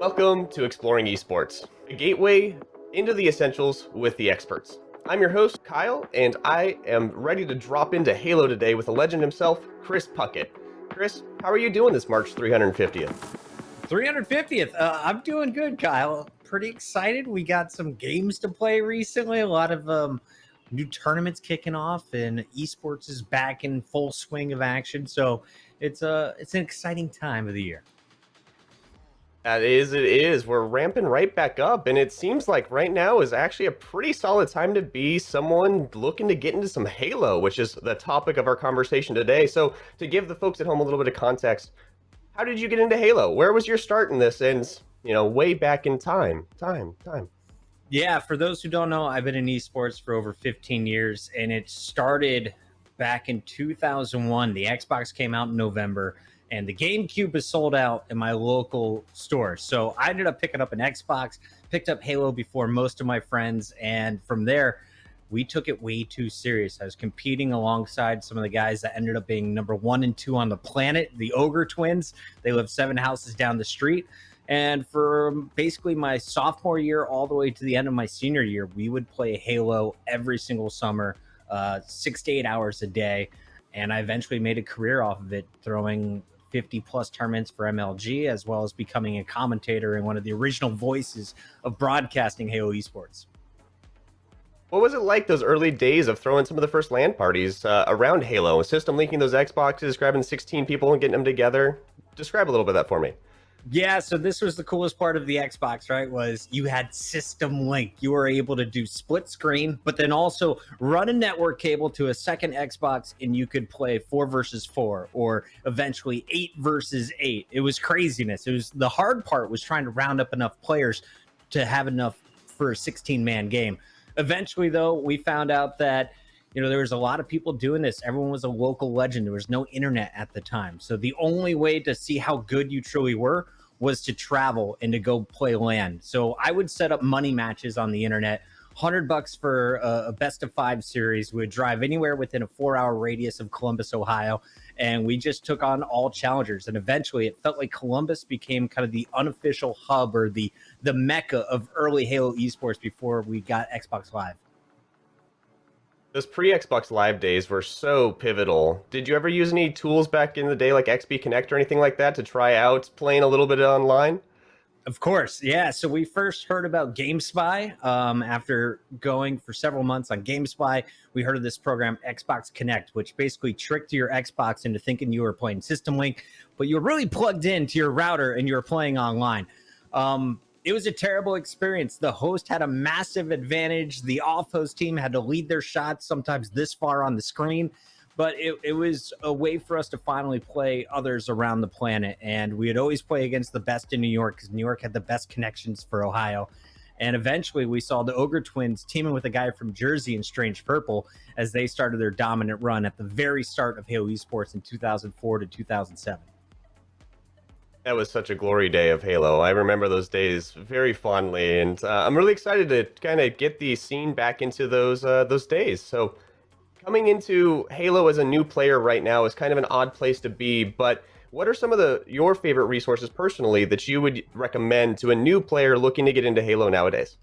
Welcome to Exploring Esports, a gateway into the essentials with the experts. I'm your host, Kyle, and I am ready to drop into Halo today with the legend himself, Chris Puckett. Chris, how are you doing this March 350th? 350th. I'm doing good, Kyle. Pretty excited. We got some games to play recently. A lot of new tournaments kicking off, and esports is back in full swing of action. So it's an exciting time of the year. It is. We're ramping right back up, and it seems like right now is actually a pretty solid time to be someone looking to get into some Halo, which is the topic of our conversation today. So, to give the folks at home a little bit of context, how did you get into Halo? Where was your start in this? And, way back in time. Yeah, for those who don't know, I've been in esports for over 15 years, and it started back in 2001. The Xbox came out in November, and the GameCube is sold out in my local store. So I ended up picking up an Xbox, picked up Halo before most of my friends, and from there, we took it way too serious. I was competing alongside some of the guys that ended up being number 1 and 2 on the planet, the Ogre Twins. They live 7 houses down the street. And for basically my sophomore year all the way to the end of my senior year, we would play Halo every single summer, 6 to 8 hours a day. And I eventually made a career off of it, throwing 50 plus tournaments for MLG, as well as becoming a commentator and one of the original voices of broadcasting Halo Esports. What was it like those early days of throwing some of the first LAN parties around Halo? System linking those Xboxes, grabbing 16 people and getting them together? Describe a little bit of that for me. Yeah, so this was the coolest part of the Xbox, right? Was you had system link. You were able to do split screen, but then also run a network cable to a second Xbox, and you could play 4 versus 4 or eventually 8 versus 8. It was craziness. It was the hard part was trying to round up enough players to have enough for a 16-man game. Eventually, though, we found out that there was a lot of people doing this. Everyone was a local legend. There was no internet at the time. So the only way to see how good you truly were was to travel and to go play LAN. So I would set up money matches on the internet, $100 for a best of 5 series. We would drive anywhere within a 4-hour radius of Columbus, Ohio. And we just took on all challengers. And eventually it felt like Columbus became kind of the unofficial hub or the mecca of early Halo esports before we got Xbox Live. Those pre-Xbox Live days were so pivotal. Did you ever use any tools back in the day like XP Connect or anything like that to try out playing a little bit online? Of course, yeah. So we first heard about GameSpy after going for several months on GameSpy. We heard of this program, Xbox Connect, which basically tricked your Xbox into thinking you were playing System Link, but you were really plugged into your router and you were playing online. It was a terrible experience. The host had a massive advantage. The off-host team had to lead their shots, sometimes this far on the screen. But it was a way for us to finally play others around the planet. And we would always play against the best in New York because New York had the best connections for Ohio. And eventually we saw the Ogre Twins teaming with a guy from Jersey in Strange Purple as they started their dominant run at the very start of Halo Esports in 2004 to 2007. That was such a glory day of Halo. I remember those days very fondly, and I'm really excited to kind of get the scene back into those days. So, coming into Halo as a new player right now is kind of an odd place to be. But what are some of your favorite resources personally that you would recommend to a new player looking to get into Halo nowadays?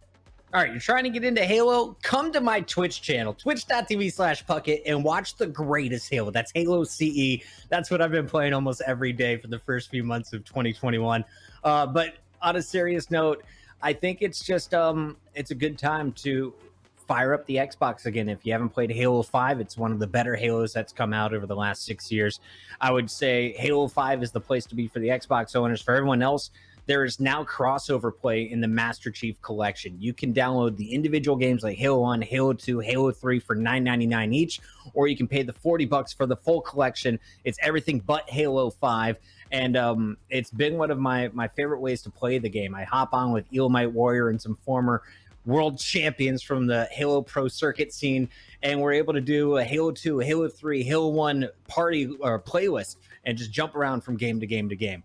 All right, you're trying to get into Halo? Come to my Twitch channel, twitch.tv/Puckett, and watch the greatest Halo. That's Halo CE. That's what I've been playing almost every day for the first few months of 2021. But on a serious note, I think it's just it's a good time to fire up the Xbox again. If you haven't played Halo 5, it's one of the better Halos that's come out over the last 6 years. I would say Halo 5 is the place to be for the Xbox owners. For everyone else, there is now crossover play in the Master Chief Collection. You can download the individual games like Halo 1, Halo 2, Halo 3 for $9.99 each, or you can pay the $40 for the full collection. It's everything but Halo 5, and it's been one of my favorite ways to play the game. I hop on with Elamite Warrior and some former world champions from the Halo Pro Circuit scene, and we're able to do a Halo 2, Halo 3, Halo 1 party or playlist and just jump around from game to game to game.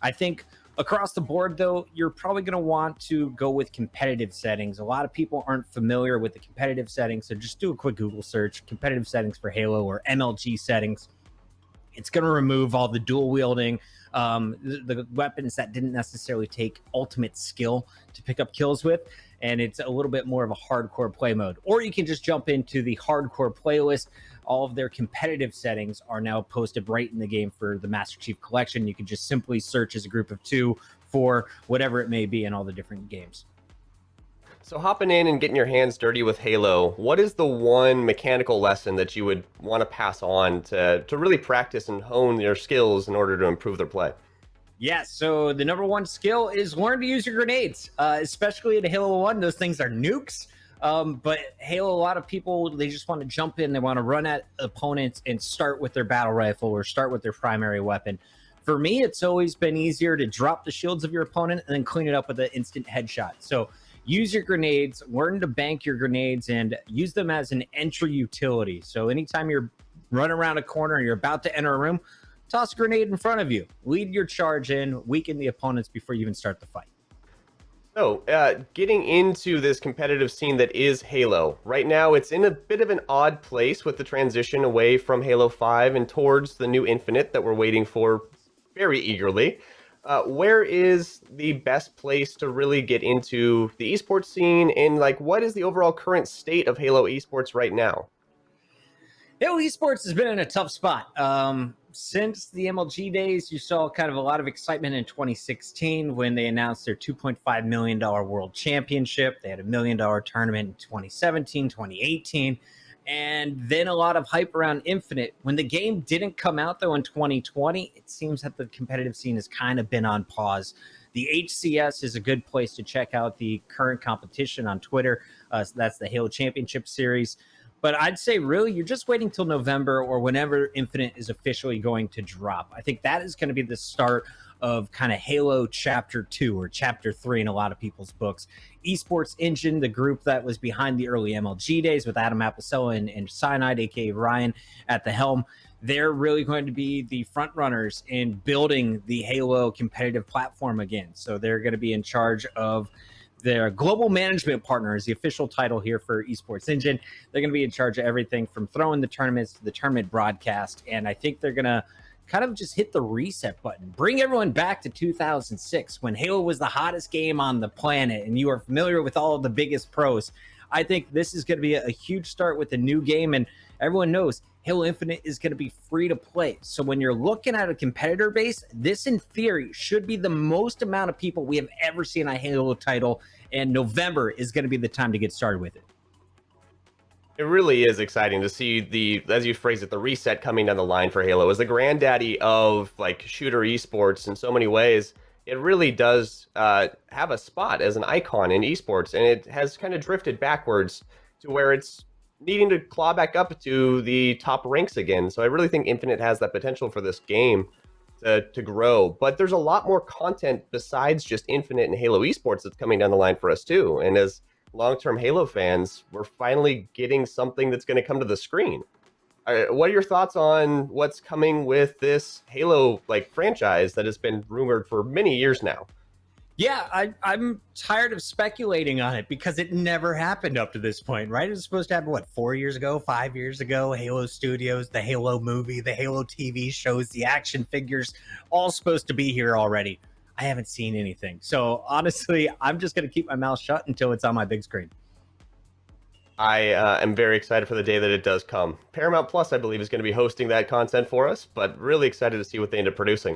I think across the board, though, you're probably going to want to go with competitive settings. A lot of people aren't familiar with the competitive settings, so just do a quick Google search, competitive settings for Halo or MLG settings. It's going to remove all the dual wielding, the weapons that didn't necessarily take ultimate skill to pick up kills with, and it's a little bit more of a hardcore play mode. Or you can just jump into the hardcore playlist. All of their competitive settings are now posted right in the game for the Master Chief Collection. You can just simply search as a group of 2 for whatever it may be in all the different games. So hopping in and getting your hands dirty with Halo, what is the one mechanical lesson that you would want to pass on to really practice and hone your skills in order to improve their play? Yeah, so the number one skill is learn to use your grenades, especially in Halo 1. Those things are nukes. But Halo, a lot of people, they just want to jump in. They want to run at opponents and start with their battle rifle or start with their primary weapon. For me, it's always been easier to drop the shields of your opponent and then clean it up with an instant headshot. So use your grenades, learn to bank your grenades, and use them as an entry utility. So anytime you're running around a corner and you're about to enter a room, toss a grenade in front of you. Lead your charge in, weaken the opponents before you even start the fight. So, getting into this competitive scene that is Halo, right now it's in a bit of an odd place with the transition away from Halo 5 and towards the new Infinite that we're waiting for very eagerly. Where is the best place to really get into the esports scene, and like what is the overall current state of Halo esports right now? Halo Esports has been in a tough spot. Since the MLG days, you saw kind of a lot of excitement in 2016 when they announced their $2.5 million world championship. They had $1 million tournament in 2017, 2018, and then a lot of hype around Infinite. When the game didn't come out, though, in 2020, it seems that the competitive scene has kind of been on pause. The HCS is a good place to check out the current competition on Twitter. So that's the Halo Championship Series. But I'd say really you're just waiting till November or whenever Infinite is officially going to drop. I think that is going to be the start of kind of Halo Chapter 2 or Chapter 3 in a lot of people's books. Esports Engine, the group that was behind the early MLG days with Adam Apicella and Cyanide, a.k.a. Ryan, at the helm, they're really going to be the front runners in building the Halo competitive platform again. So they're going to be in charge of their global management partner is the official title here for Esports Engine. They're going to be in charge of everything from throwing the tournaments to the tournament broadcast. And I think they're going to kind of just hit the reset button. Bring everyone back to 2006 when Halo was the hottest game on the planet and you are familiar with all of the biggest pros. I think this is going to be a huge start with the new game. And everyone knows Halo Infinite is going to be free to play. So when you're looking at a competitor base, this in theory should be the most amount of people we have ever seen a Halo title. And November is going to be the time to get started with it. It really is exciting to see the, as you phrase it, the reset coming down the line for Halo. As the granddaddy of like shooter esports in so many ways, it really does have a spot as an icon in esports, and it has kind of drifted backwards to where it's needing to claw back up to the top ranks again. So I really think Infinite has that potential for this game to grow. But there's a lot more content besides just Infinite and Halo Esports that's coming down the line for us too. And as long-term Halo fans, we're finally getting something that's going to come to the screen. What are your thoughts on what's coming with this Halo like franchise that has been rumored for many years now? Yeah, I'm tired of speculating on it because it never happened up to this point, right? It was supposed to happen, what, 4 years ago, 5 years ago? Halo Studios, the Halo movie, the Halo TV shows, the action figures, all supposed to be here already. I haven't seen anything. So honestly, I'm just going to keep my mouth shut until it's on my big screen. I am very excited for the day that it does come. Paramount Plus, I believe, is going to be hosting that content for us, but really excited to see what they end up producing.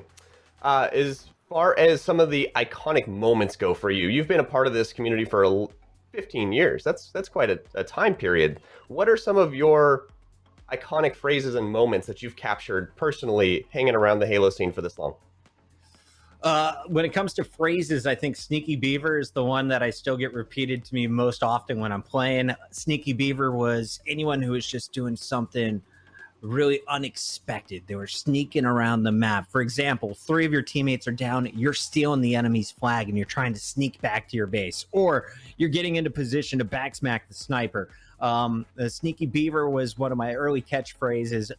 As far as some of the iconic moments go for you, you've been a part of this community for 15 years. That's quite a time period. What are some of your iconic phrases and moments that you've captured personally hanging around the Halo scene for this long? When it comes to phrases, I think Sneaky Beaver is the one that I still get repeated to me most often when I'm playing. Sneaky Beaver was anyone who was just doing something really unexpected. They were sneaking around the map. For example, 3 of your teammates are down, you're stealing the enemy's flag and you're trying to sneak back to your base, or you're getting into position to backsmack the sniper. The Sneaky Beaver was one of my early catchphrases.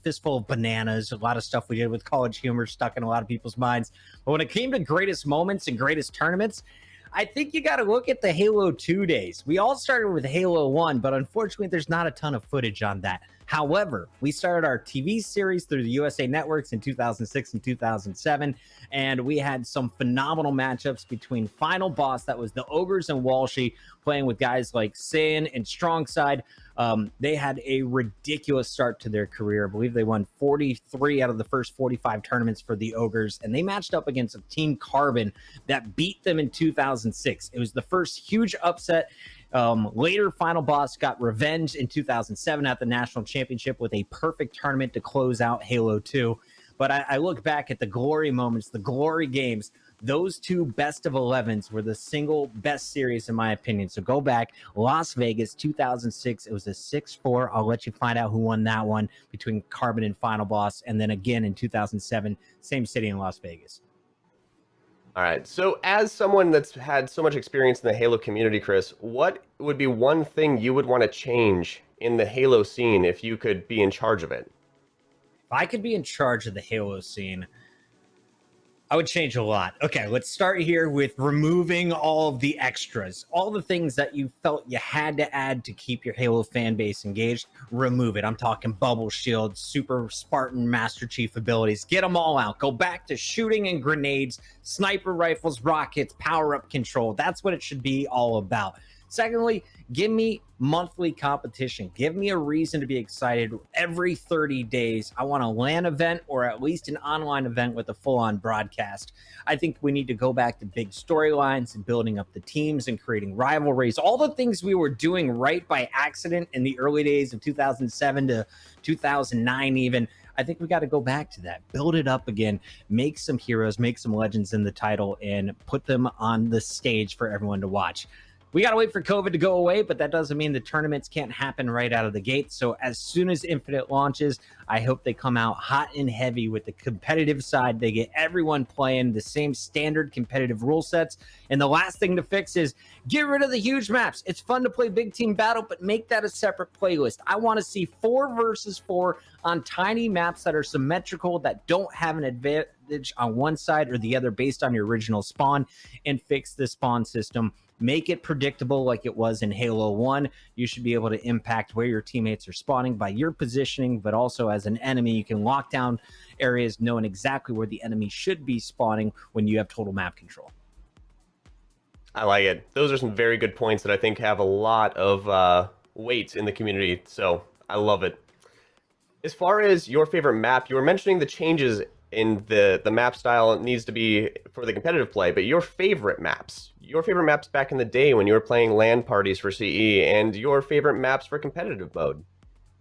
Fistful of bananas, a lot of stuff we did with college humor stuck in a lot of people's minds. But when it came to greatest moments and greatest tournaments, I think you got to look at the Halo 2 days. We all started with Halo 1, but unfortunately, there's not a ton of footage on that. However, we started our TV series through the USA Networks in 2006 and 2007, and we had some phenomenal matchups between Final Boss, that was the Ogres and Walshy, playing with guys like Sin and Strongside. They had a ridiculous start to their career. I believe they won 43 out of the first 45 tournaments for the Ogres, and they matched up against a Team Carbon that beat them in 2006. It was the first huge upset. Later, Final Boss got revenge in 2007 at the National Championship with a perfect tournament to close out Halo 2. But I look back at the glory moments, the glory games. Those two best of 11s were the single best series, in my opinion. So go back. Las Vegas, 2006. It was a 6-4. I'll let you find out who won that one between Carbon and Final Boss. And then again in 2007, same city in Las Vegas. All right. So as someone that's had so much experience in the Halo community, Chris, what would be one thing you would want to change in the Halo scene if you could be in charge of it? If I could be in charge of the Halo scene, I would change a lot. Okay, let's start here with removing all of the extras. All the things that you felt you had to add to keep your Halo fan base engaged, remove it. I'm talking bubble shield, super Spartan Master Chief abilities. Get them all out. Go back to shooting and grenades, sniper rifles, rockets, power-up control. That's what it should be all about. Secondly, give me monthly competition. Give me a reason to be excited every 30 days. I want a LAN event or at least an online event with a full-on broadcast. I think we need to go back to big storylines and building up the teams and creating rivalries. All the things we were doing right by accident in the early days of 2007 to 2009 even. I think we got to go back to that, build it up again, make some heroes, make some legends in the title, and put them on the stage for everyone to watch. We got to wait for COVID to go away, but that doesn't mean the tournaments can't happen right out of the gate. So as soon as Infinite launches, I hope they come out hot and heavy with the competitive side. They get everyone playing the same standard competitive rule sets. And the last thing to fix is get rid of the huge maps. It's fun to play big team battle, but make that a separate playlist. I want to see 4 versus 4 on tiny maps that are symmetrical, that don't have an advantage on one side or the other based on your original spawn, and fix the spawn system. Make it predictable like it was in Halo 1. You should be able to impact where your teammates are spawning by your positioning, but also as an enemy, you can lock down areas knowing exactly where the enemy should be spawning when you have total map control. I like it. Those are some very good points that I think have a lot of weight in the community, so I love it. As far as your favorite map, you were mentioning the changes in the map style needs to be for the competitive play, but your favorite maps back in the day when you were playing LAN parties for CE, and your favorite maps for competitive mode.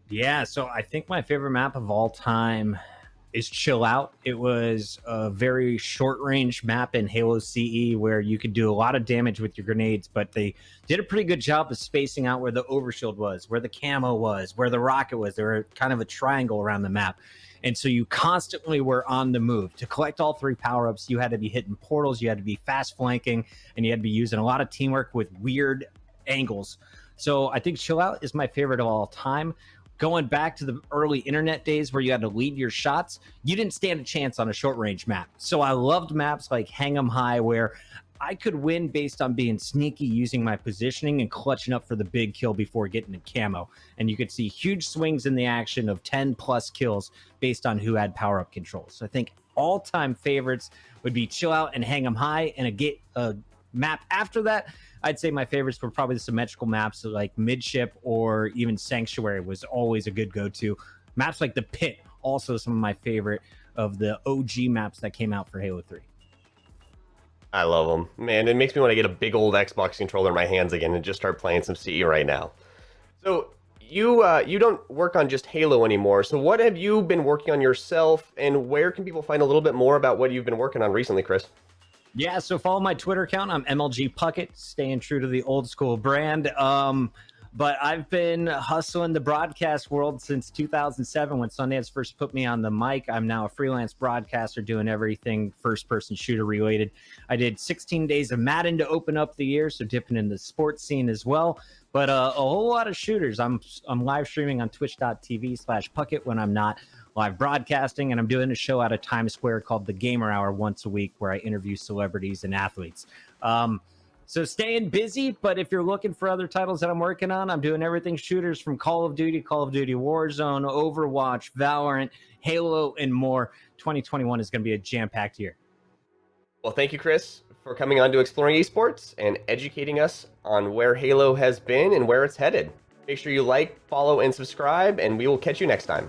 Yeah, so I think my favorite map of all time is Chill Out. It was a very short range map in Halo CE where you could do a lot of damage with your grenades, but they did a pretty good job of spacing out where the overshield was, where the camo was, where the rocket was. They were kind of a triangle around the map. And so you constantly were on the move. To collect all 3 power-ups, you had to be hitting portals, you had to be fast flanking, and you had to be using a lot of teamwork with weird angles. So I think Chill Out is my favorite of all time. Going back to the early internet days where you had to lead your shots, you didn't stand a chance on a short range map. So I loved maps like Hang 'em High where I could win based on being sneaky, using my positioning and clutching up for the big kill before getting a camo. And you could see huge swings in the action of 10 plus kills based on who had power up control. So I think all-time favorites would be Chill Out and Hang 'em High, and a map after that. I'd say my favorites were probably the symmetrical maps like Midship or even Sanctuary was always a good go-to. Maps like the Pit, also some of my favorite of the OG maps that came out for Halo 3. I love them. Man, it makes me want to get a big old Xbox controller in my hands again and just start playing some CE right now. So you don't work on just Halo anymore. So what have you been working on yourself, and where can people find a little bit more about what you've been working on recently, Chris? Yeah, so follow my Twitter account. I'm MLG Puckett, staying true to the old school brand. But I've been hustling the broadcast world since 2007 when Sundance first put me on the mic. I'm now a freelance broadcaster doing everything first-person shooter related. I did 16 days of Madden to open up the year, so dipping in the sports scene as well. But a whole lot of shooters. I'm live streaming on twitch.tv/Puckett when I'm not live broadcasting, and I'm doing a show out of Times Square called The Gamer Hour once a week where I interview celebrities and athletes. So staying busy, but if you're looking for other titles that I'm working on, I'm doing everything shooters from Call of Duty Warzone, Overwatch, Valorant, Halo, and more. 2021 is going to be a jam-packed year. Well, thank you, Chris, for coming on to Exploring Esports and educating us on where Halo has been and where it's headed. Make sure you like, follow, and subscribe, and we will catch you next time.